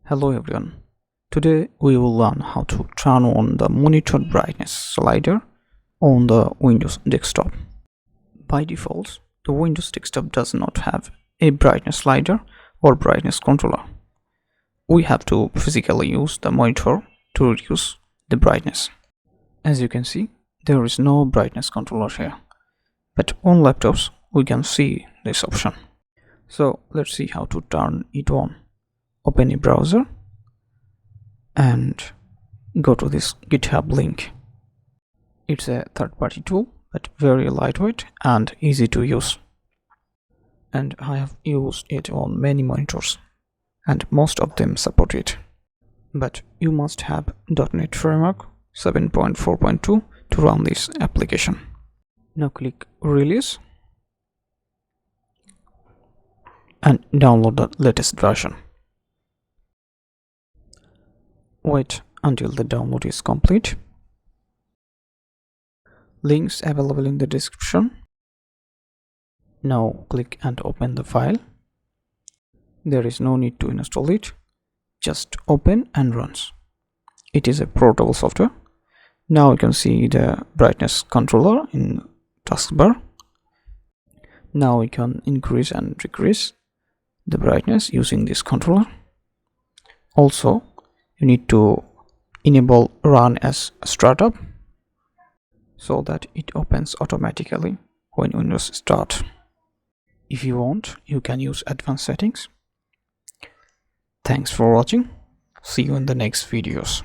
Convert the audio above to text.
Hello everyone. Today we will learn how to turn on the monitor brightness slider on the Windows desktop. By default, the Windows desktop does not have a brightness slider or brightness controller. We have to physically use the monitor to reduce the brightness. As you can see, there is no brightness controller here, but on laptops we can see this option. So let's see how to turn it on. Open a browser and go to this GitHub link. It's a third-party tool, but very lightweight and easy to use. And I have used it on many monitors, and most of them support it. But you must have .NET Framework 7.4.2 to run this application. Now click Release and download the latest version. Wait until the download is complete. Links available in the description. Now click and open the file. There is no need to install it. Just open and runs. It is a portable software. Now you can see the brightness controller in taskbar. Now we can increase and decrease the brightness using this controller. Also, you need to enable run as a startup so that it opens automatically when Windows starts. If you want, you can use advanced settings. Thanks for watching. See you in the next videos.